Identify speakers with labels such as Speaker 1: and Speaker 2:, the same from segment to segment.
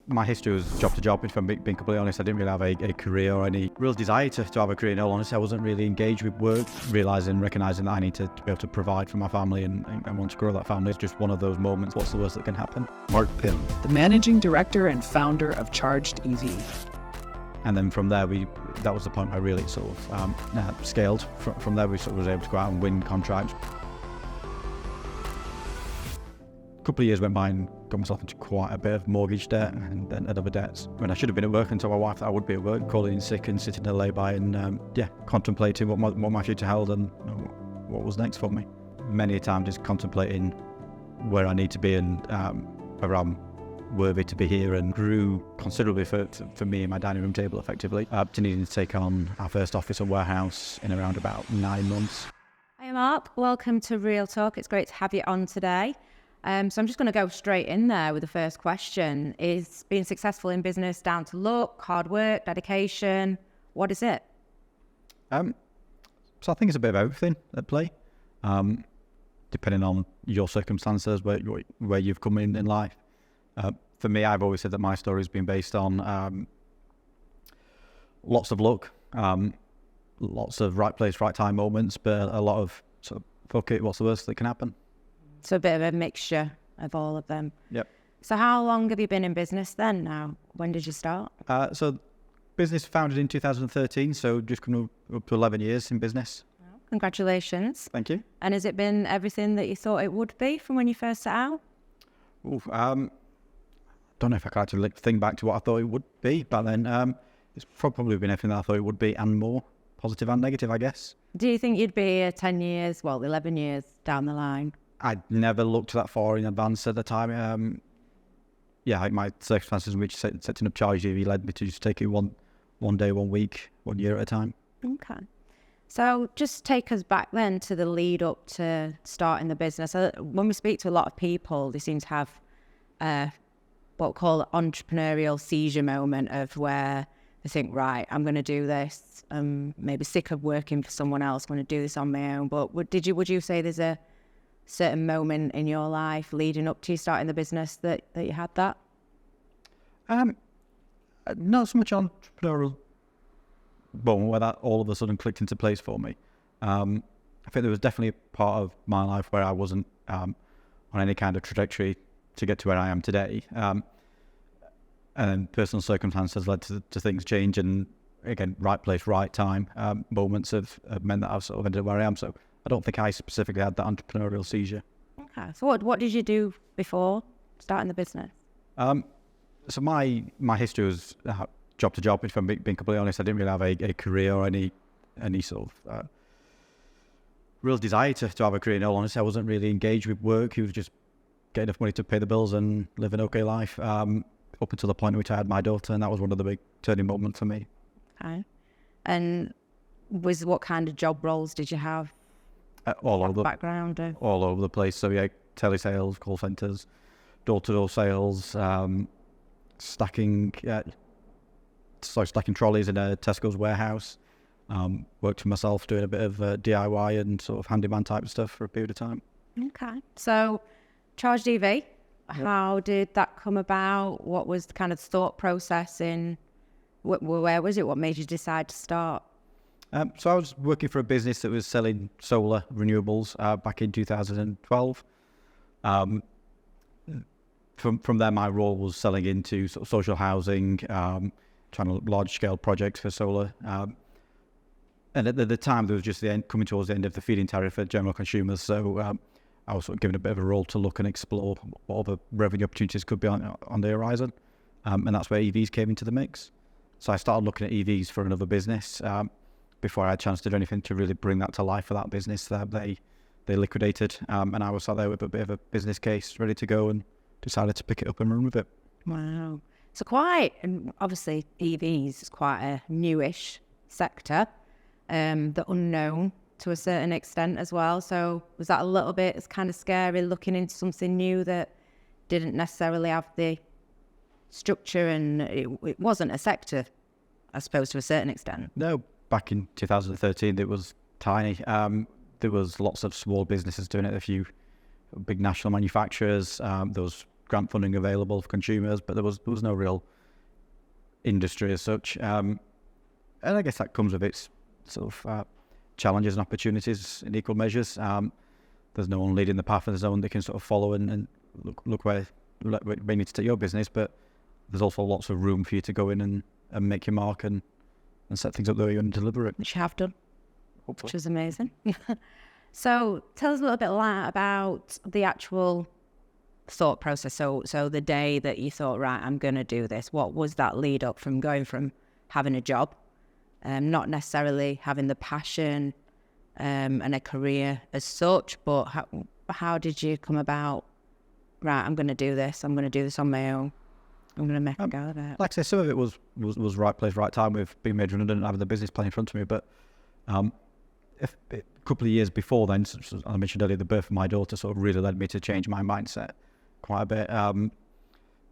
Speaker 1: My history was job to job, if I'm being completely honest. I didn't really have a career or any real desire to have a career. In all honesty, I wasn't really engaged with work, recognising that I need to be able to provide for my family and want to grow that family. It's just one of those moments. What's the worst that can happen? Mark Pymm.
Speaker 2: The managing director and founder of ChargedEV.
Speaker 1: And then from there, that was the point where I really sort of scaled. From there, we sort of was able to go out and win contracts. A couple of years went by and got myself into quite a bit of mortgage debt and other debts. When I should have been at work and told my wife that I would be at work, calling in sick and sitting in a lay-by and contemplating what my future held and what was next for me. Many a time just contemplating where I need to be and whether I'm worthy to be here, and grew considerably for me and my dining room table effectively, up to needing to take on our first office and warehouse in around about 9 months.
Speaker 3: Hi Mark, welcome to Real Talk. It's great to have you on today. So I'm just going to go straight in there with the first question. Is being successful in business down to luck, hard work, dedication? What is it?
Speaker 1: So I think it's a bit of everything at play, depending on your circumstances, where you've come in life. For me, I've always said that my story has been based on lots of luck, lots of right place, right time moments, but a lot of sort of, fuck it, what's the worst that can happen?
Speaker 3: So a bit of a mixture of all of them.
Speaker 1: Yep.
Speaker 3: So how long have you been in business then now? When did you start?
Speaker 1: So business founded in 2013, so just coming up to 11 years in business.
Speaker 3: Congratulations.
Speaker 1: Thank you.
Speaker 3: And has it been everything that you thought it would be from when you first set out?
Speaker 1: Don't know if I can actually think back to what I thought it would be back then. It's probably been everything that I thought it would be and more, positive and negative, I guess.
Speaker 3: Do you think you'd be 10 years, 11 years down the line?
Speaker 1: I never looked that far in advance at the time. Like my circumstances in which setting up ChargedEV led me to just take it one day, 1 week, 1 year at a time.
Speaker 3: Okay. So just take us back then to the lead up to starting the business. When we speak to a lot of people, they seem to have what we call an entrepreneurial seizure moment of where they think, right, I'm going to do this. I'm maybe sick of working for someone else. I'm going to do this on my own. But would you say there's a certain moment in your life leading up to you starting the business that you had that?
Speaker 1: Not so much entrepreneurial moment where that all of a sudden clicked into place for me. I think there was definitely a part of my life where I wasn't on any kind of trajectory to get to where I am today. And then personal circumstances led to things change, and again, right place, right time moments have meant that I've sort of ended up where I am. So I don't think I specifically had that entrepreneurial seizure. Okay.
Speaker 3: So what did you do before starting the business?
Speaker 1: So my history was job to job, if I'm being completely honest. I didn't really have a career or any sort of real desire to have a career. In all honesty, I wasn't really engaged with work. It was just get enough money to pay the bills and live an okay life, up until the point in which I had my daughter, and that was one of the big turning moments for me.
Speaker 3: Okay. And what kind of job roles did you have?
Speaker 1: All over the
Speaker 3: background?
Speaker 1: All over the place. So yeah, telesales, call centres, door-to-door sales, stacking trolleys in a Tesco's warehouse. Worked for myself doing a bit of DIY and sort of handyman type of stuff for a period of time.
Speaker 3: Okay. So ChargedEV, how did that come about? What was the kind of thought process in, where was it? What made you decide to start?
Speaker 1: So I was working for a business that was selling solar renewables back in 2012. From there, my role was selling into sort of social housing, trying to large-scale projects for solar. And at the time, there was just coming towards the end of the feed-in tariff for general consumers. So I was sort of given a bit of a role to look and explore what other revenue opportunities could be on the horizon. And that's where EVs came into the mix. So I started looking at EVs for another business. Before I had a chance to do anything to really bring that to life for that business, they liquidated, and I was sat there with a bit of a business case ready to go, and decided to pick it up and run with it.
Speaker 3: Wow. So and obviously EVs is quite a newish sector, the unknown to a certain extent as well. So was that a little bit, it's kind of scary looking into something new that didn't necessarily have the structure, and it wasn't a sector, I suppose, to a certain extent?
Speaker 1: No. Back in 2013, it was tiny. There was lots of small businesses doing it, a few big national manufacturers. There was grant funding available for consumers, but there was no real industry as such. And I guess that comes with its sort of challenges and opportunities in equal measures. There's no one leading the path, and there's no one that can sort of follow and look where you need to take your business, but there's also lots of room for you to go in and make your mark and set things up the way you want to deliver it.
Speaker 3: Which you have done,
Speaker 1: Hopefully.
Speaker 3: which is amazing. So tell us a little bit about the actual thought process. So the day that you thought, right, I'm going to do this, what was that lead up from going from having a job, not necessarily having the passion and a career as such, but how did you come about, right, I'm going to do this on my own, I'm going to make a go of it?
Speaker 1: Like I say, some of it was right place, right time with being made redundant and having the business plan in front of me, but a couple of years before then, as I mentioned earlier, the birth of my daughter sort of really led me to change my mindset quite a bit,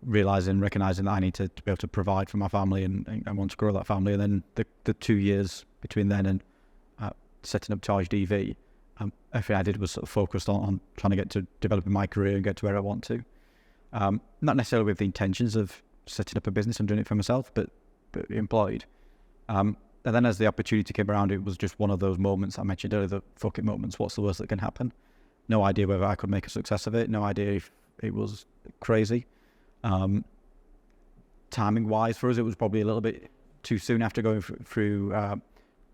Speaker 1: recognising that I need to be able to provide for my family and want to grow that family. And then the 2 years between then and setting up ChargedEV, everything I did was sort of focused on trying to get to developing my career and get to where I want to. Not necessarily with the intentions of setting up a business and doing it for myself, but employed. And then as the opportunity came around, it was just one of those moments I mentioned earlier, the fuck it moments. What's the worst that can happen? No idea whether I could make a success of it. No idea if it was crazy. Timing wise for us, it was probably a little bit too soon after going through a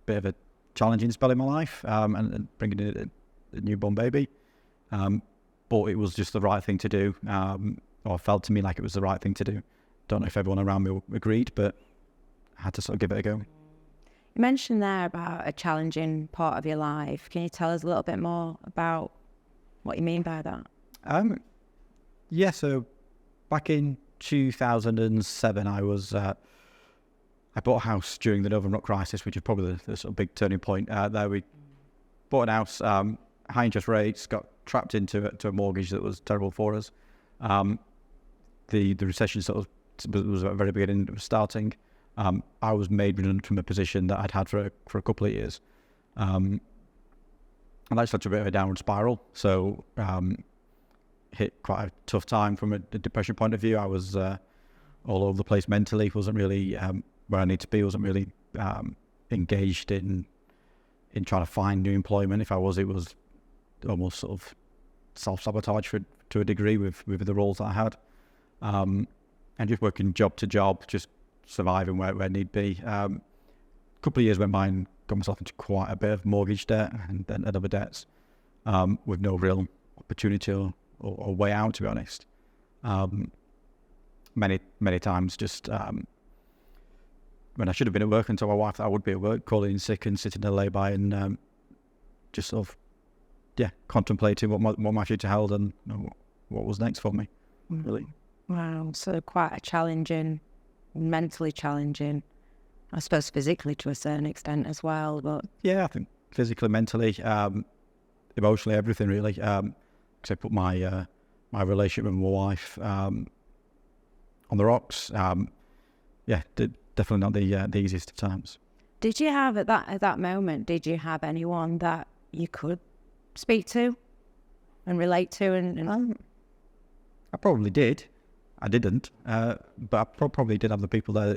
Speaker 1: bit of a challenging spell in my life and bringing in a newborn baby. But it was just the right thing to do, or felt to me like it was the right thing to do. Don't know if everyone around me agreed, but I had to sort of give it a go.
Speaker 3: You mentioned there about a challenging part of your life. Can you tell us a little bit more about what you mean by that?
Speaker 1: Yeah, so back in 2007, I bought a house during the Northern Rock crisis, which is probably the sort of big turning point. There we bought a house, high interest rates, got trapped into a mortgage that was terrible for us. The recession sort of was at the very beginning, it was starting. I was made redundant from a position that I'd had for a couple of years. And that led to a bit of a downward spiral. So hit quite a tough time from a depression point of view. I was all over the place mentally, wasn't really where I need to be, wasn't really engaged in trying to find new employment. If I was, it was almost sort of self-sabotage to a degree with the roles that I had. And just working job to job, just surviving where need be. A couple of years went by and got myself into quite a bit of mortgage debt and other debts with no real opportunity or way out, to be honest. Many times just when I should have been at work and told my wife that I would be at work, calling in sick and sitting there lay-by and just sort of contemplating what my future held and what was next for me, really.
Speaker 3: Wow, so quite a challenging, mentally challenging, I suppose physically to a certain extent as well. But
Speaker 1: yeah, I think physically, mentally, emotionally, everything really. Because I put my relationship with my wife on the rocks. Definitely not the easiest of times.
Speaker 3: Did you have at that moment? Did you have anyone that you could speak to and relate to? And
Speaker 1: I probably did. I didn't, but I probably did have the people there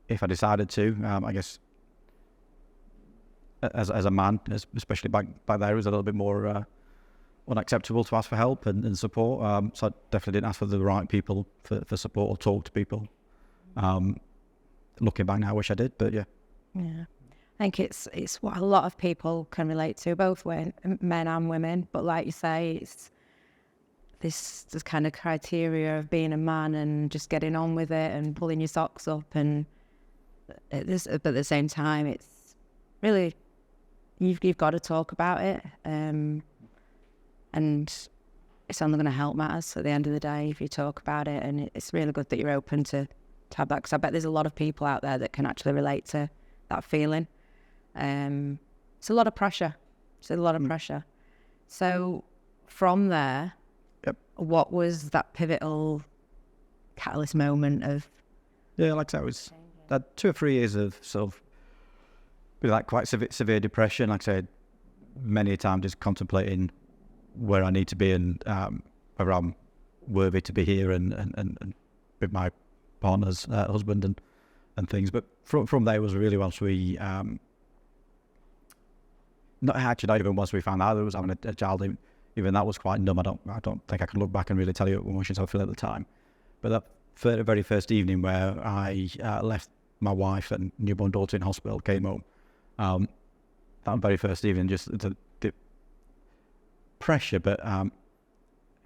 Speaker 1: if I decided to. I guess as a man, especially back there, it was a little bit more unacceptable to ask for help and support. So I definitely didn't ask for the right people for support or talk to people. Looking back now, I wish I did, but yeah.
Speaker 3: Yeah, I think it's what a lot of people can relate to, both men and women. But like you say, it's this kind of criteria of being a man and just getting on with it and pulling your socks up. And but at the same time, it's really you've got to talk about it, and it's only going to help matters at the end of the day if you talk about it. And it's really good that you're open to have that, because I bet there's a lot of people out there that can actually relate to that feeling. It's a lot of pressure. So from there,
Speaker 1: yep.
Speaker 3: What was that pivotal catalyst moment of?
Speaker 1: Yeah, like I said, it was that 2 or 3 years of sort of like quite severe depression. Like I said, many a time just contemplating where I need to be and whether I'm worthy to be here and with my partner's husband and things. But from there was really once we not even once we found out that I was having a child, even that was quite numb. I don't think I can look back and really tell you what emotions I feel at the time. But that very first evening where I left my wife and newborn daughter in hospital, came home, that very first evening, just the pressure, but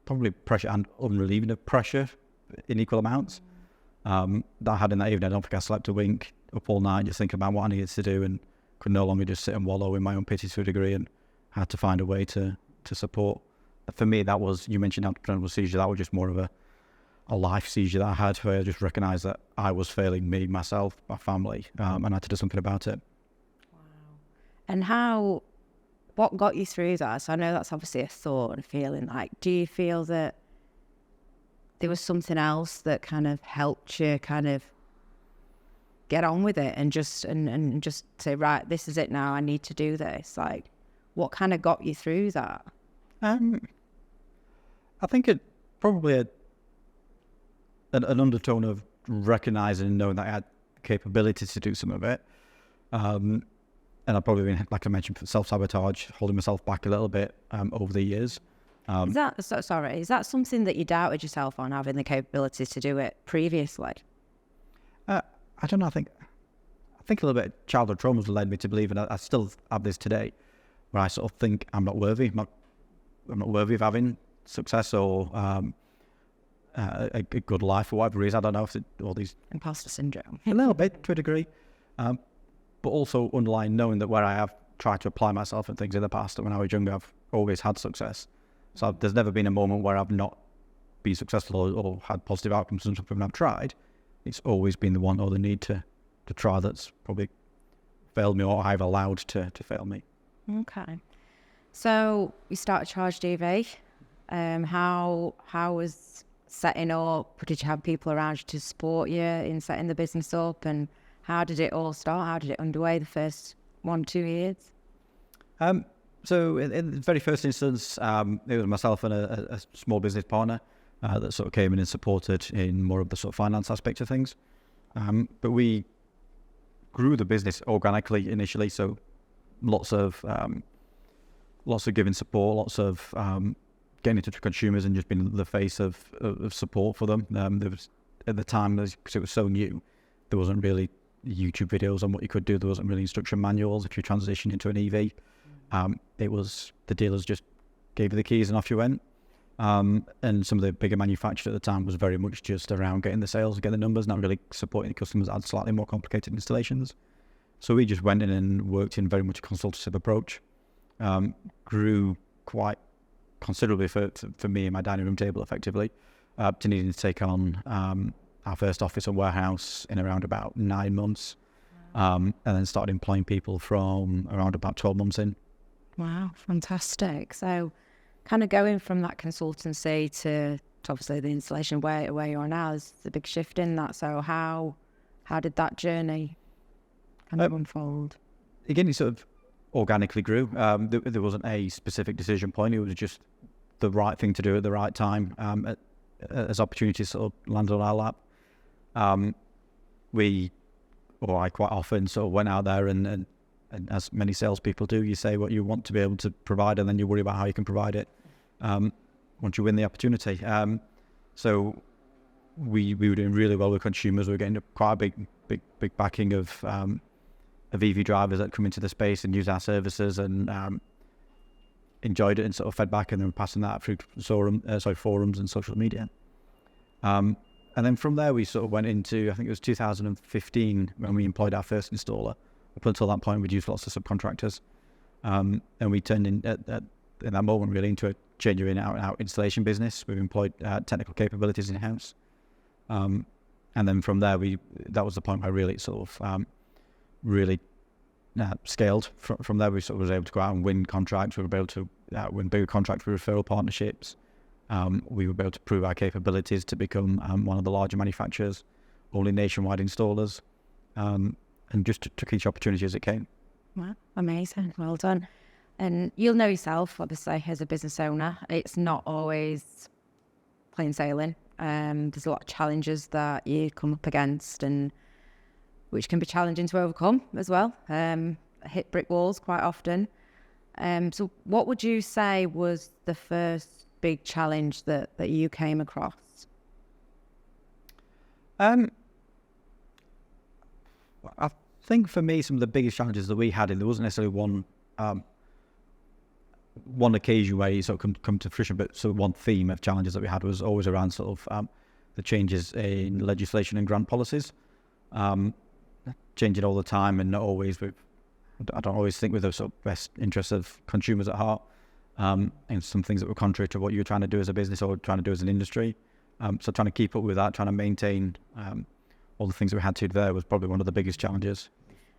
Speaker 1: probably pressure and unrelieving of pressure in equal amounts that I had in that evening. I don't think I slept a wink, up all night just thinking about what I needed to do, and could no longer just sit and wallow in my own pity to a degree, and had to find a way to support. For me, that was, you mentioned entrepreneurial seizure, that was just more of a life seizure that I had, where I just recognised that I was failing me, myself, my family, and I had to do something about it.
Speaker 3: Wow. And what got you through that? So I know that's obviously a thought and a feeling. Like, do you feel that there was something else that kind of helped you kind of get on with it and just say, right, this is it now, I need to do this? Like, what kind of got you through that?
Speaker 1: I think it probably an undertone of recognising and knowing that I had the capability to do some of it. And I've probably been, like I mentioned, self-sabotage, holding myself back a little bit over the years.
Speaker 3: Is that something that you doubted yourself on, having the capability to do it previously?
Speaker 1: I don't know. I think a little bit of childhood traumas led me to believe, and I still have this today, where I sort of think I'm not worthy. I'm not worthy of having success or a good life for whatever reason. I don't know if all these
Speaker 3: Imposter syndrome.
Speaker 1: a little bit to a degree, but also underlying knowing that where I have tried to apply myself and things in the past, and when I was younger, I've always had success. So there's never been a moment where I've not been successful or had positive outcomes from something I've tried. It's always been the want or the need to try that's probably failed me, or I've allowed to fail me.
Speaker 3: Okay. So you started ChargedEV. How was setting up? Did you have people around you to support you in setting the business up? And how did it all start? How did it underway the first 1-2 years?
Speaker 1: So in the very first instance, it was myself and a small business partner that sort of came in and supported in more of the sort of finance aspect of things. But we grew the business organically initially, so lots of giving support, lots of getting in touch with consumers and just being the face of support for them. There was, at the time, because it was so new, there wasn't really YouTube videos on what you could do. There wasn't really instruction manuals if you transition into an EV. It was the dealers just gave you the keys and off you went. And some of the bigger manufacturers at the time was very much just around getting the sales, getting the numbers, not really supporting the customers that had slightly more complicated installations. So we just went in and worked in very much a consultative approach. Grew quite considerably for me and my dining room table, effectively, to needing to take on our first office and warehouse in around about 9 months. And then started employing people from around about 12 months in.
Speaker 3: Wow, fantastic. So kind of going from that consultancy to obviously the installation where you are now, is a big shift in that. So how did that journey kind of unfold?
Speaker 1: Again, it sort of organically grew. There wasn't a specific decision point. It was just the right thing to do at the right time. As opportunities sort of landed on our lap, I quite often sort of went out there and as many salespeople do, you say what you want to be able to provide, and then you worry about how you can provide it once you win the opportunity. So we were doing really well with consumers. We were getting quite a big backing of EV drivers that come into the space and use our services and enjoyed it and sort of fed back, and then passing that through forums and social media. And then from there, we sort of went into, I think it was 2015 when we employed our first installer. Up until that point, we'd used lots of subcontractors. And we turned in that moment really into a genuine out installation business. We've employed technical capabilities in-house. And then from there, that was the point where really sort of really scaled. From there, we sort of was able to go out and win contracts. We were able to win bigger contracts with referral partnerships. We were able to prove our capabilities to become one of the larger manufacturers, only nationwide installers, and just took each opportunity as it came.
Speaker 3: Wow, amazing. Well done. And you'll know yourself, obviously, as a business owner, it's not always plain sailing. There's a lot of challenges that you come up against, and which can be challenging to overcome as well. Hit brick walls quite often. So what would you say was the first big challenge that you came across?
Speaker 1: I think for me, some of the biggest challenges that we had, there wasn't necessarily one occasion where you sort of come to fruition, but sort of one theme of challenges that we had was always around sort of the changes in legislation and grant policies, changing all the time, and not always I don't always think with the sort of best interests of consumers at heart, and some things that were contrary to what you're trying to do as a business or trying to do as an industry. So trying to keep up with that, trying to maintain all the things that we had to there was probably one of the biggest challenges.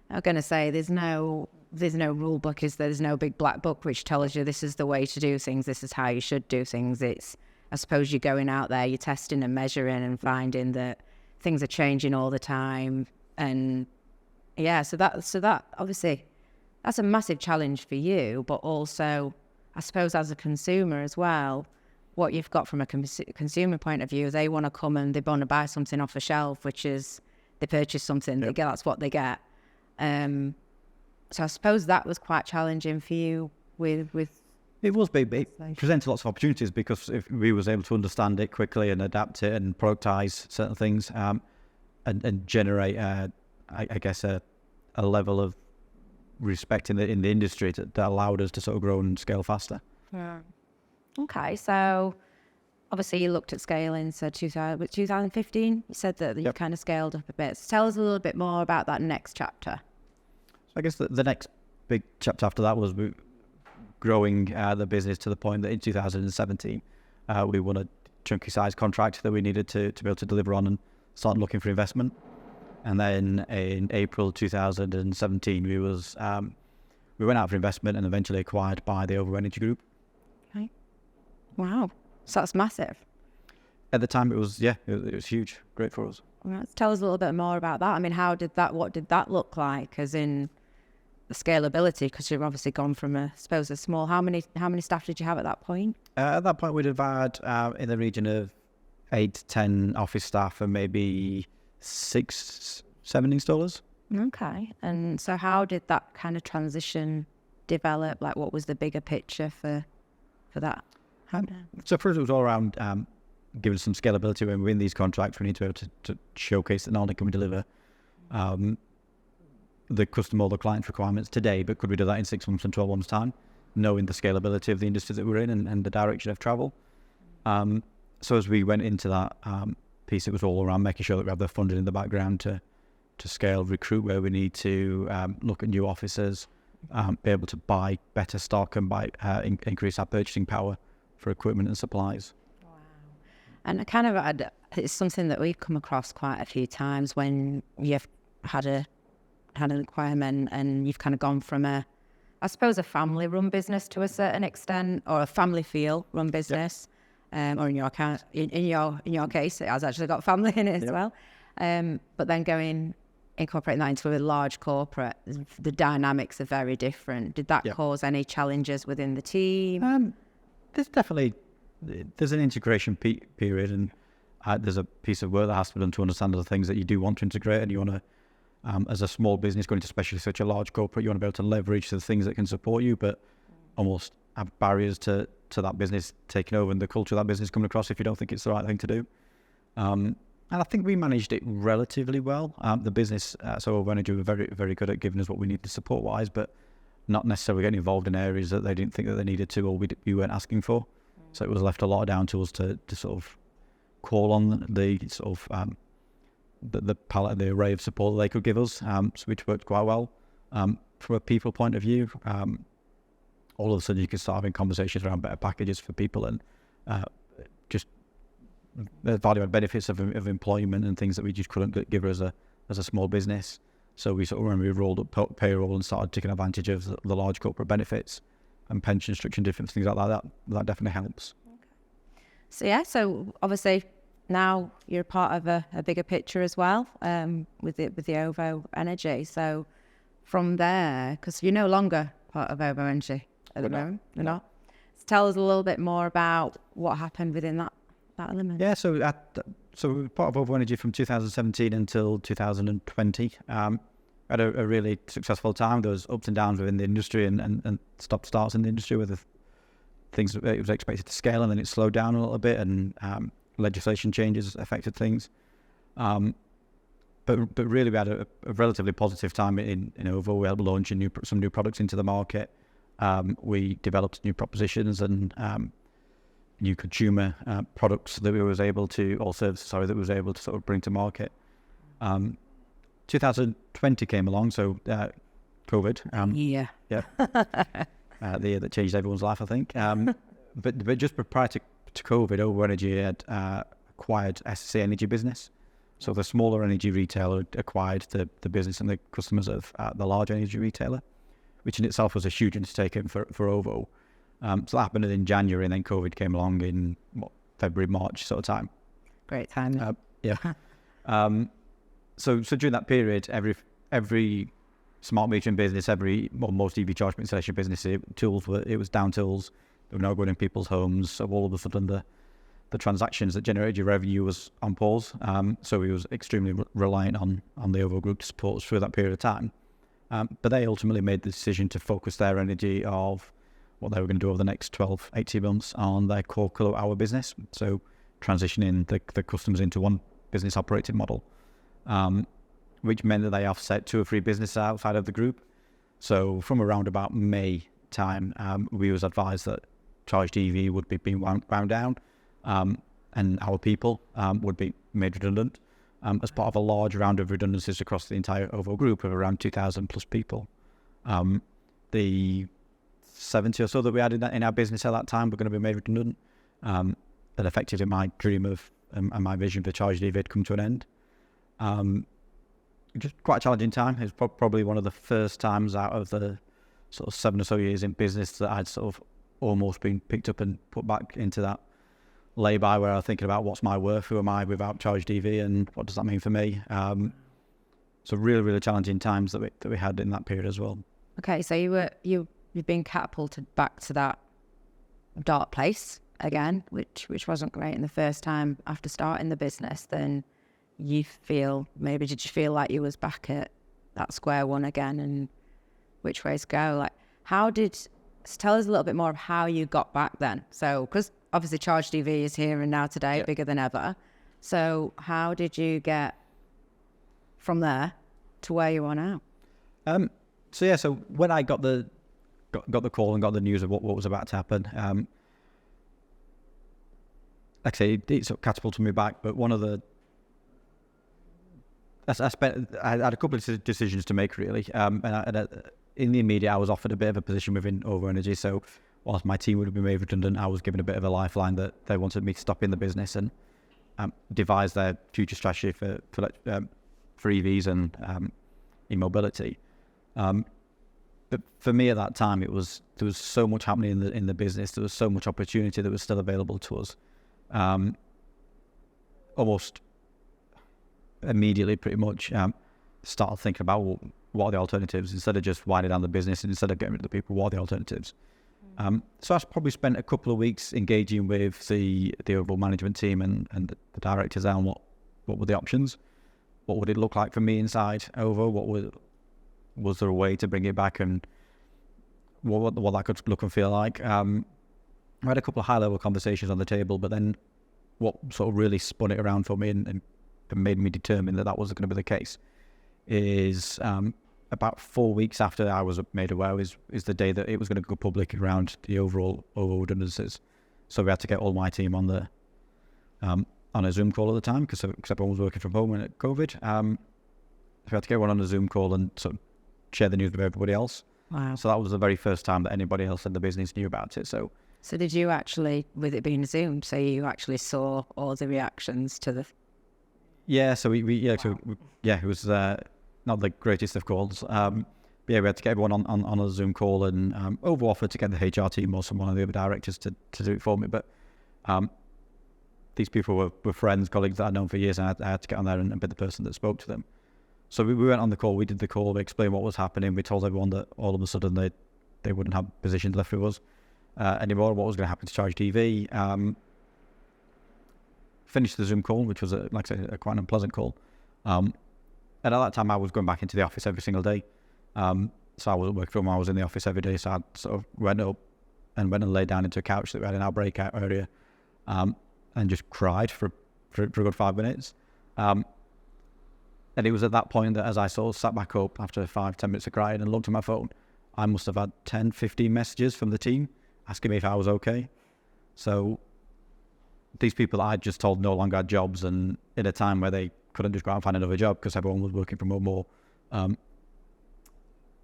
Speaker 3: I'm going to say there's no rule book, is there? There's no big black book which tells you this is the way to do things, this is how you should do things. It's, I suppose, you're going out there, you're testing and measuring and finding that things are changing all the time. And yeah, so that obviously that's a massive challenge for you, but also I suppose as a consumer as well, what you've got from a consumer point of view, they want to come and they want to buy something off a shelf, which is they purchase something, they get, that's what they get. So I suppose that was quite challenging for you with
Speaker 1: it was big. It presented lots of opportunities because if we was able to understand it quickly and adapt it and productize certain things, and generate I guess a level of respect in the industry that allowed us to sort of grow and scale faster.
Speaker 3: Yeah. Okay, so obviously you looked at scaling. So 2015, you said that you kind of scaled up a bit. So tell us a little bit more about that next chapter.
Speaker 1: So I guess the next big chapter after that was growing the business to the point that in 2017 we won a chunky size contract that we needed to be able to deliver on and start looking for investment. And then in April 2017 we went out for investment and eventually acquired by the Over Energy Group.
Speaker 3: Okay. Wow. So that's massive.
Speaker 1: At the time, it was huge, great for us.
Speaker 3: Right. Tell us a little bit more about that. I mean, what did that look like, as in the scalability? Because you've obviously gone from a small. How many staff did you have at that point?
Speaker 1: At that point, we'd have had in the region of 8 to 10 office staff and maybe 6, 7 installers.
Speaker 3: Okay. And so, how did that kind of transition develop? Like, what was the bigger picture for that?
Speaker 1: So for us, it was all around giving some scalability. When we win these contracts, we need to be able to showcase that not only can we deliver the customer or the client's requirements today, but could we do that in 6 months and 12 months' time, knowing the scalability of the industry that we're in and the direction of travel. So as we went into that piece, it was all around making sure that we have the funding in the background to scale, recruit where we need to, look at new offices, be able to buy better stock and increase our purchasing power for equipment and supplies.
Speaker 3: Wow. And it's something that we've come across quite a few times when you've had an requirement and you've kind of gone from a family-run business to a certain extent, or a family feel-run business, or in your case, it has actually got family in it as well. But then incorporating that into a large corporate, the dynamics are very different. Did that cause any challenges within the team?
Speaker 1: There's an integration period, and there's a piece of work that has to be done to understand the things that you do want to integrate, and you want to, as a small business going into especially such a large corporate, you want to be able to leverage the things that can support you, but almost have barriers to that business taking over and the culture of that business coming across if you don't think it's the right thing to do. And I think we managed it relatively well. The business, so Over Energy, were very, very good at giving us what we needed support-wise, but not necessarily getting involved in areas that they didn't think that they needed to, or we weren't asking for. So it was left a lot down to us to sort of call on the sort of the palette, the array of support that they could give us, which worked quite well. From a people point of view, all of a sudden you can start having conversations around better packages for people and just the value and benefits of employment and things that we just couldn't give as a small business. So when we rolled up payroll and started taking advantage of the large corporate benefits and pension structure and different things like that definitely helps.
Speaker 3: Okay. So obviously now you're part of a bigger picture as well, with the OVO Energy. So from there, because you're no longer part of OVO Energy at the moment, you're not. So tell us a little bit more about what happened within that that element?
Speaker 1: Yeah, so we were part of OVO Energy from 2017 until 2020. Had a really successful time. There was ups and downs within the industry and stop starts in the industry where things it was expected to scale and then it slowed down a little bit, and legislation changes affected things. But really we had a relatively positive time in OVO. We helped launch some new products into the market. We developed new propositions and new consumer products that we was able to, or services, sorry, that we was able to sort of bring to market. 2020 came along, so COVID. The year that changed everyone's life, I think. But just prior to COVID, OVO Energy had acquired SSE Energy business. So the smaller energy retailer acquired the business and the customers of the large energy retailer, which in itself was a huge undertaking for OVO. So that happened in January, and then COVID came along in February, March sort of time.
Speaker 3: Great time.
Speaker 1: So during that period, every smart metering business, most EV charge installation business, it was down tools. They were now going in people's homes. So all of a sudden, the transactions that generated your revenue was on pause. So we was extremely reliant on the OVO group to support us through that period of time. But they ultimately made the decision to focus their energy of what they were going to do over the next 12, 18 months on their core kilowatt hour business. So transitioning the customers into one business operating model, which meant that they offset 2 or 3 businesses outside of the group. So from around about May time, we was advised that ChargedEV would be being wound down, and our people would be made redundant as part of a large round of redundancies across the entire OVO group of around 2,000 plus people. The 70 or so that we had in our business at that time were going to be made redundant. That effectively my dream of and my vision for ChargedEV had come to an end. Just quite a challenging time. It was probably one of the first times out of the sort of 7 or so years in business that I'd sort of almost been picked up and put back into that lay-by where I was thinking about what's my worth, who am I without ChargedEV, and what does that mean for me? So really, really challenging times that we had in that period as well.
Speaker 3: Okay, so you've been catapulted back to that dark place again, which wasn't great in the first time after starting the business. Then did you feel like you was back at that square one again, and which way to go? Like, tell us a little bit more of how you got back then. So, because obviously ChargedEV is here and now today, bigger than ever. So how did you get from there to where you are now?
Speaker 1: So when I got the call and got the news of what was about to happen, like I say, it sort of catapulted me back. But I had a couple of decisions to make really. In the immediate, I was offered a bit of a position within OVO Energy. So whilst my team would have been made redundant, I was given a bit of a lifeline that they wanted me to stop in the business and devise their future strategy for EVs and e-mobility. But for me at that time, there was so much happening in the business. There was so much opportunity that was still available to us. Almost immediately, pretty much, started thinking about what are the alternatives instead of just winding down the business, and instead of getting rid of the people, what are the alternatives? So I probably spent a couple of weeks engaging with the overall management team and the directors on what were the options, what would it look like for me inside OVO, was there a way to bring it back, and what that could look and feel like. I had a couple of high-level conversations on the table, but then what sort of really spun it around for me and made me determine that wasn't going to be the case is about 4 weeks after I was made aware is the day that it was going to go public around the overall OVO redundancies. So we had to get all my team on a Zoom call at the time because everyone was working from home and at COVID. So we had to get one on a Zoom call and sort of share the news with everybody else.
Speaker 3: Wow.
Speaker 1: So that was the very first time that anybody else in the business knew about it. So
Speaker 3: did you actually, with it being Zoom, so you actually saw all the reactions to the...
Speaker 1: Yeah, so it was not the greatest of calls. But yeah, we had to get everyone on a Zoom call, and OVO offered to get the HR team or one of the other directors to do it for me. But these people were friends, colleagues that I'd known for years, and I had to get on there and be the person that spoke to them. So we went on the call, we did the call, we explained what was happening, we told everyone that all of a sudden they wouldn't have positions left with us anymore, what was going to happen to ChargedEV. finished the Zoom call, which was, like I say, quite an unpleasant call. And at that time, I was going back into the office every single day. So I wasn't working from home, I was in the office every day. So I sort of went up and laid down into a couch that we had in our breakout area, and just cried for a good 5 minutes. And it was at that point that as I sort of sat back up after 5-10 minutes of crying and looked at my phone, I must have had 10-15 messages from the team asking me if I was okay. So these people that I'd just told no longer had jobs, and in a time where they couldn't just go out and find another job because everyone was working from home or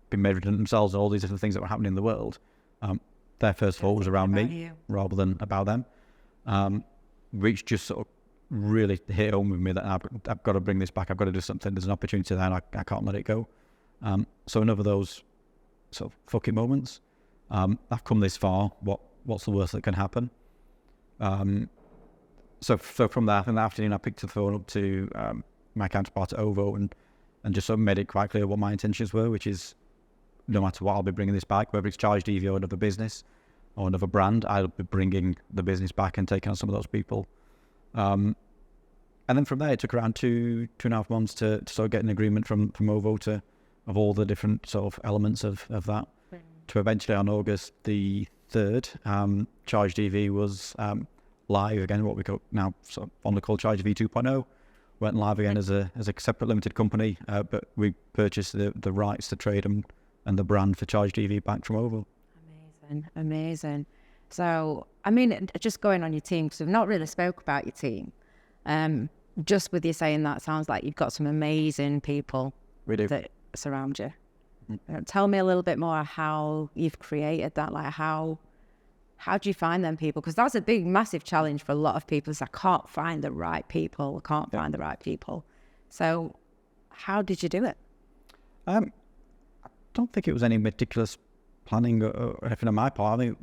Speaker 1: being made redundant themselves and all these different things that were happening in the world, their first thought was around me rather than about them, which just sort of really hit home with me that I've got to bring this back. I've got to do something. There's an opportunity there and I can't let it go. So another of those sort of fuck it moments. I've come this far. What's the worst that can happen? So from there, in the afternoon, I picked the phone up to my counterpart at OVO and just sort of made it quite clear what my intentions were, which is no matter what, I'll be bringing this back, whether it's ChargedEV or another business or another brand, I'll be bringing the business back and taking on some of those people. And then from there, it took around 2.5 months to sort of get an agreement from OVO of all the different sort of elements of that, to eventually on August the 3rd, ChargedEV was live again, what we call now sort of on the call ChargedEV 2.0, went live again as a separate limited company, but we purchased the rights to trade and the brand for ChargedEV back from OVO.
Speaker 3: Amazing. So, I mean, just going on your team, because we've not really spoke about your team. Just with you saying that, sounds like you've got some amazing people that surround you. Tell me a little bit more how you've created that. Like, how do you find them people? Because that's a big, massive challenge for a lot of people. Is I can't find the right people. Find the right people. So, how did you do it?
Speaker 1: I don't think it was any meticulous planning or anything on my part. I mean,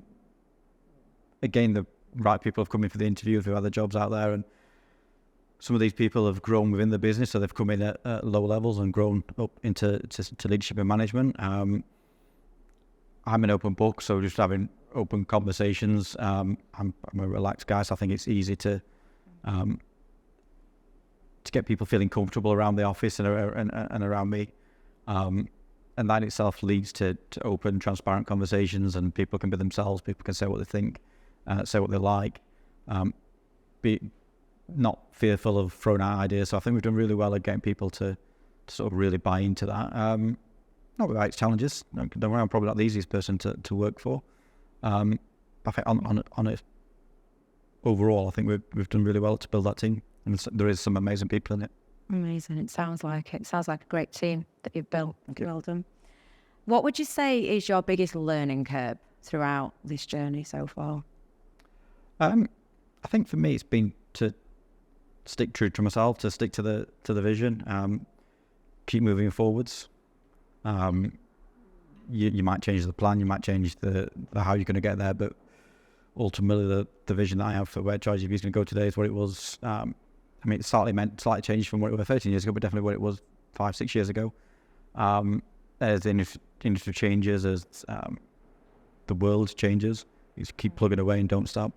Speaker 1: again, the right people have come in for the interview through other jobs out there, and some of these people have grown within the business, so they've come in at low levels and grown up into leadership and management. I'm an open book, so just having open conversations. I'm a relaxed guy, so I think it's easy to get people feeling comfortable around the office and around me. And that itself leads to open, transparent conversations, and people can be themselves. People can say what they think, say what they like, be not fearful of throwing out ideas. So I think we've done really well at getting people to sort of really buy into that. Not without its challenges. Don't worry, I'm probably not the easiest person to work for. I think on it overall, I think we've done really well to build that team, and there is some amazing people in it.
Speaker 3: Amazing. It sounds like a great team that you've built. Well done. What would you say is your biggest learning curve throughout this journey so far?
Speaker 1: I think for me, it's been to stick true to myself, to stick to the vision, keep moving forwards. You might change the plan, you might change the how you're going to get there, but ultimately the vision that I have for where ChargedEV is going to go today is what it was. I mean, it's slightly changed from what it was 13 years ago, but definitely what it was 5-6 years ago. As the industry changes, as the world changes, you just keep plugging away and don't stop.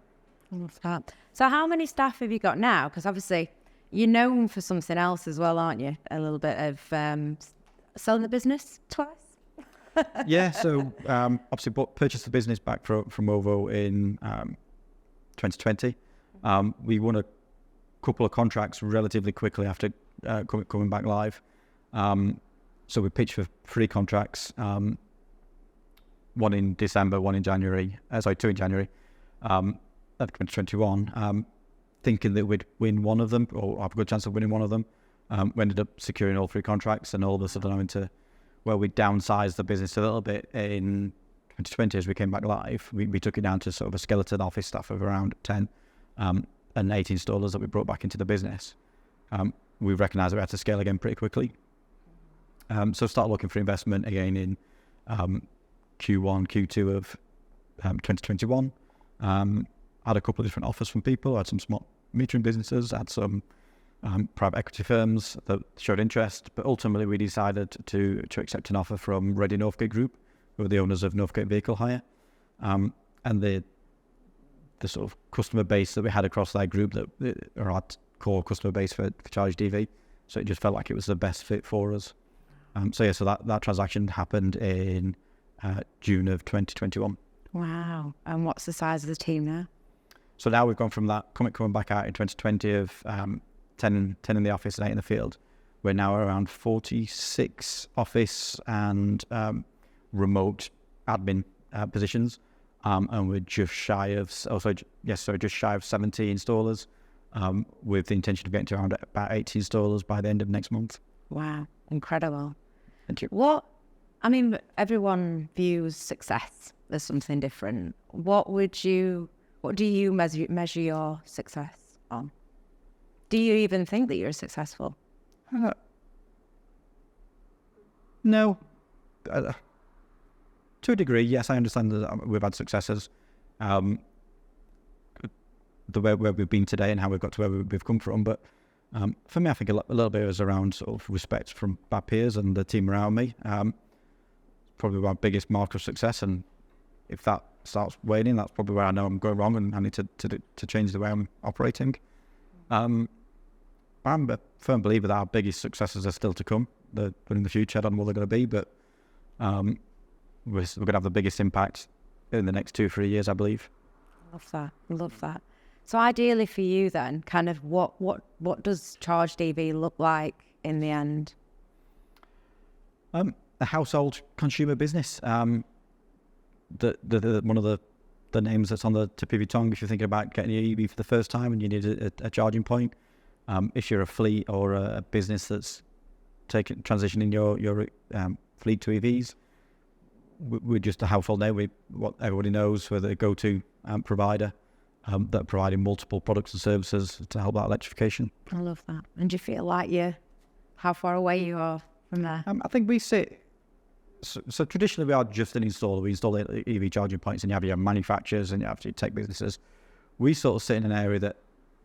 Speaker 3: So how many staff have you got now? Because obviously you're known for something else as well, aren't you? A little bit of selling the business twice?
Speaker 1: Yeah, so obviously purchased the business back from OVO in 2020. We won a couple of contracts relatively quickly after coming back live. So we pitched for 3 contracts, one in December, one in January, 2 in January of 2021, thinking that we'd win one of them, or have a good chance of winning one of them. We ended up securing all 3 contracts, and all of a sudden we downsized the business a little bit in 2020 as we came back live. We took it down to sort of a skeleton office staff of around 10, and 8 installers that we brought back into the business. We recognised that we had to scale again pretty quickly. So started looking for investment again in Q1, Q2 of 2021. Had a couple of different offers from people. I had some smart metering businesses, had some private equity firms that showed interest, but ultimately we decided to accept an offer from Ready Northgate Group, who are the owners of Northgate Vehicle Hire. And the sort of customer base that we had across that group, or our core customer base for ChargedEV. So it just felt like it was the best fit for us. So that transaction happened in June of 2021.
Speaker 3: Wow. And what's the size of the team now?
Speaker 1: So now we've gone from that coming back out in 2020 of 10 in the office and 8 in the field. We're now around 46 office and remote admin positions, and we're just shy of 70 installers, with the intention of getting to around about 80 installers by the end of next month.
Speaker 3: Wow, incredible.
Speaker 1: Thank you.
Speaker 3: Everyone views success as something different. What do you measure your success on? Do you even think that you're successful?
Speaker 1: No. To a degree, yes, I understand that we've had successes. Where we've been today and how we've got to where we've come from. But for me, I think a little bit is around sort of respect from my peers and the team around me. Probably my biggest mark of success. And if that starts waning, that's probably where I know I'm going wrong and I need to change the way I'm operating. I'm a firm believer that our biggest successes are still to come. They're in the future. I don't know what they're going to be, but we're going to have the biggest impact in the next 2-3 years, I believe.
Speaker 3: Love that. So ideally for you then, kind of what does ChargedEV look like in the end?
Speaker 1: A household consumer business. One of the names that's on the tip of your tongue if you're thinking about getting your EV for the first time and you need a charging point. If you're a fleet or a business that's transitioning your fleet to EVs, we're just a household name. What everybody knows, we're the go-to provider that are providing multiple products and services to help that electrification.
Speaker 3: I love that. And do you feel like how far away you are from there?
Speaker 1: I think we sit. So traditionally we are just an installer. We install EV charging points, and you have your manufacturers and you have your tech businesses. We sort of sit in an area that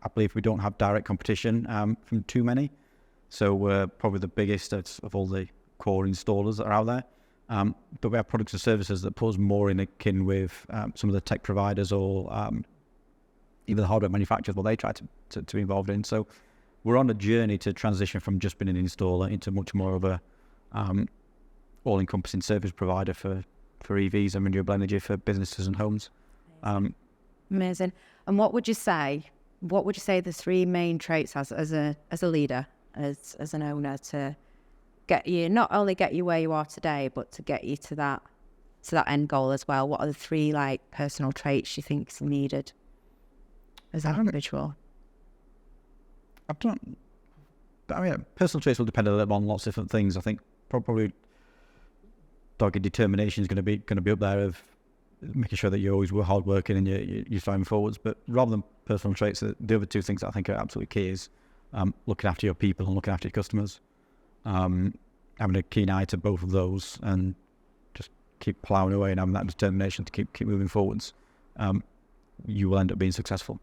Speaker 1: I believe we don't have direct competition from too many. So we're probably the biggest of all the core installers that are out there. But we have products and services that put us more in akin with some of the tech providers or even the hardware manufacturers, what they try to be involved in. So we're on a journey to transition from just being an installer into much more of a all-encompassing service provider for EVs and renewable energy for businesses and homes.
Speaker 3: Amazing. And what would you say the 3 main traits as a leader, as an owner, to not only get you where you are today, but to get you to that end goal as well? What are the 3 personal traits you think is needed as an individual?
Speaker 1: Personal traits will depend a little on lots of different things. I think probably dogged determination is going to be up there, of making sure that you're always hardworking and you're striving forwards. But rather than personal traits, the other 2 things that I think are absolutely key is looking after your people and looking after your customers. Having a keen eye to both of those and just keep ploughing away and having that determination to keep moving forwards, you will end up being successful.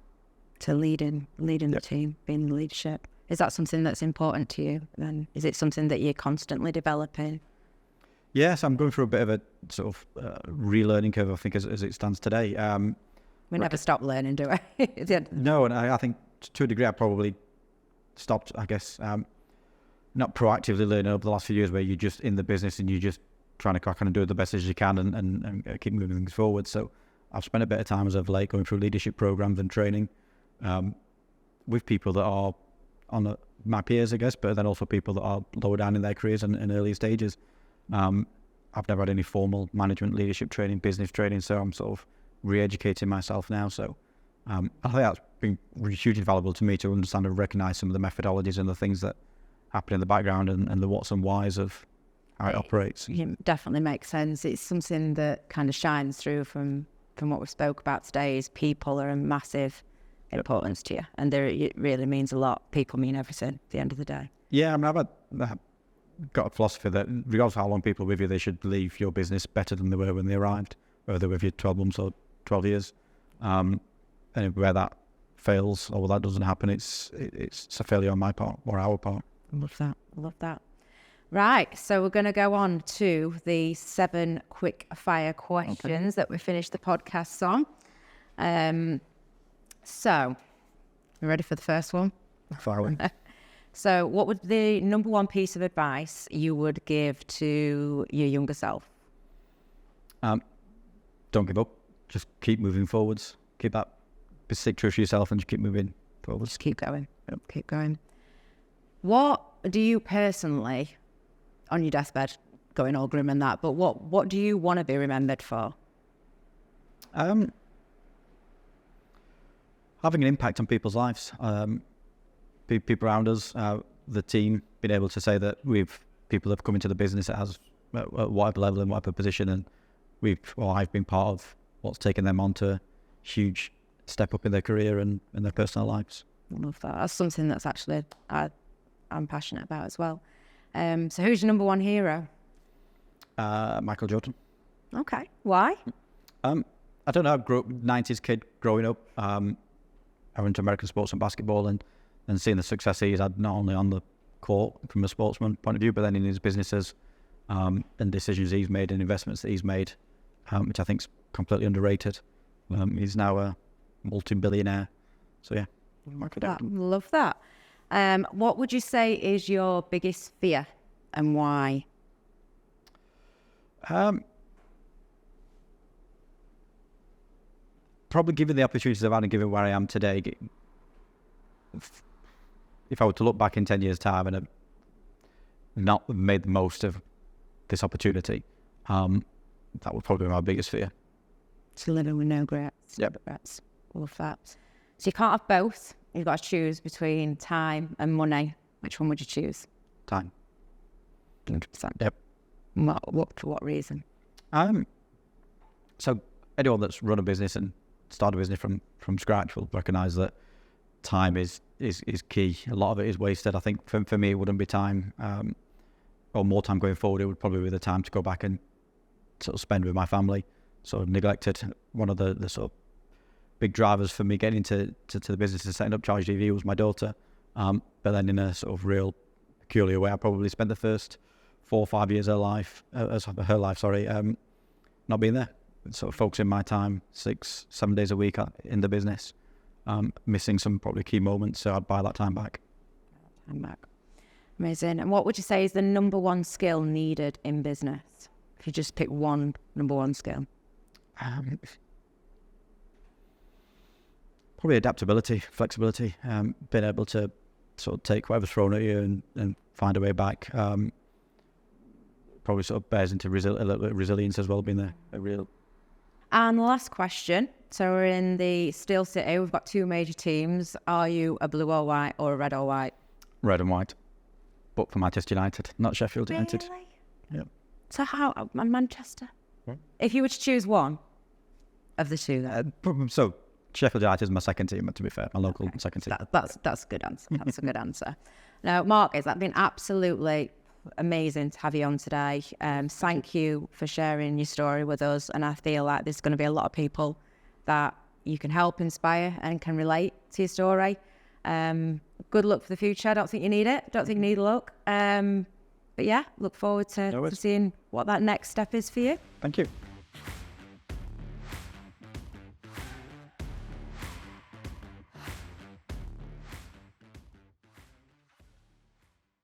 Speaker 3: To leading the team, being in leadership. Is that something that's important to you then? Is it something that you're constantly developing?
Speaker 1: Yes, I'm going through a bit of a sort of relearning curve, I think, as it stands today.
Speaker 3: We never stop learning, do we?
Speaker 1: No, and I think to a degree I probably stopped, I guess, not proactively learning over the last few years, where you're just in the business and you're just trying to crack on and do it the best as you can and keep moving things forward. So I've spent a bit of time as of late going through leadership programs and training with people that are on my peers, I guess, but then also people that are lower down in their careers and in earlier stages. I've never had any formal management, leadership training, business training, so I'm sort of re-educating myself now. So I think that's been hugely valuable to me to understand and recognise some of the methodologies and the things that happen in the background and the whats and whys of how it operates.
Speaker 3: It definitely makes sense. It's something that kind of shines through from what we spoke about today. Is people are a massive importance to you, and it really means a lot. People mean everything at the end of the day.
Speaker 1: Yeah, I mean, I've got a philosophy that regardless of how long people are with you, they should leave your business better than they were when they arrived, whether they were with you 12 months or 12 years. And where that fails or that doesn't happen, it's a failure on my part or our part.
Speaker 3: Love that. Right, so we're going to go on to the 7 quick fire questions that we finished the podcast on. So, you ready for the first one?
Speaker 1: Far away.
Speaker 3: So, what would the number one piece of advice you would give to your younger self?
Speaker 1: Don't give up. Just keep moving forwards. Keep that. Stick true to yourself and just keep moving forwards.
Speaker 3: Just keep going. Yep. Keep going. What do you personally, on your deathbed, going all grim and that, but what do you want to be remembered for?
Speaker 1: Having an impact on people's lives. People around us, the team, being able to say that people have come into the business that has at whatever level and whatever position, and I've been part of what's taken them on to a huge step up in their career and their personal lives.
Speaker 3: I love that. That's something that's actually I'm passionate about as well. So who's your number one hero?
Speaker 1: Michael Jordan.
Speaker 3: Okay. Why?
Speaker 1: I don't know. I grew up 90s kid growing up. I went to American sports and basketball and seeing the success he's had not only on the court from a sportsman point of view, but then in his businesses and decisions he's made and investments that he's made, which I think is completely underrated. He's now a multi-billionaire. So yeah, Michael Jordan.
Speaker 3: Love that. What would you say is your biggest fear and why?
Speaker 1: Probably given the opportunities I've had and given where I am today, if I were to look back in 10 years' time and have not made the most of this opportunity, that would probably be my biggest fear.
Speaker 3: To living with no regrets.
Speaker 1: Yep.
Speaker 3: Regrets. Love that. So you can't have both. You've got to choose between time and money. Which one would you choose?
Speaker 1: Time.
Speaker 3: 100%.
Speaker 1: Yep.
Speaker 3: For what reason?
Speaker 1: So anyone that's run a business and started a business from scratch will recognise that time is key. A lot of it is wasted. I think for me it wouldn't be time or more time going forward. It would probably be the time to go back and sort of spend with my family. Sort of neglected. One of the sort of big drivers for me getting into the business and setting up ChargedEV was my daughter. But then in a sort of real peculiar way, I probably spent the first 4 or 5 years of her life, not being there. Sort of focusing my time 6-7 days a week in the business, missing some probably key moments. So I'd buy that time back.
Speaker 3: Amazing. And what would you say is the number one skill needed in business? If you just pick one number one skill.
Speaker 1: Probably adaptability, flexibility, being able to sort of take whatever's thrown at you and find a way back. Probably sort of bears into a little bit of resilience as well, being a real.
Speaker 3: And the last question. So we're in the Steel City. We've got 2 major teams. Are you a blue or white or a red or white?
Speaker 1: Red and white, but for Manchester United, not Sheffield United.
Speaker 3: Really?
Speaker 1: Yep.
Speaker 3: So how Manchester?
Speaker 1: What?
Speaker 3: If you were to choose one of the two, then.
Speaker 1: So Sheffield United is my second team, to be fair, my local second team.
Speaker 3: That's a good answer. That's a good answer. Now, Mark, it's been absolutely amazing to have you on today. Thank you for sharing your story with us, and I feel like there's going to be a lot of people that you can help, inspire, and can relate to your story. Good luck for the future. I don't think you need it. Don't think you need luck. But yeah, look forward to seeing what that next step is for you.
Speaker 1: Thank you.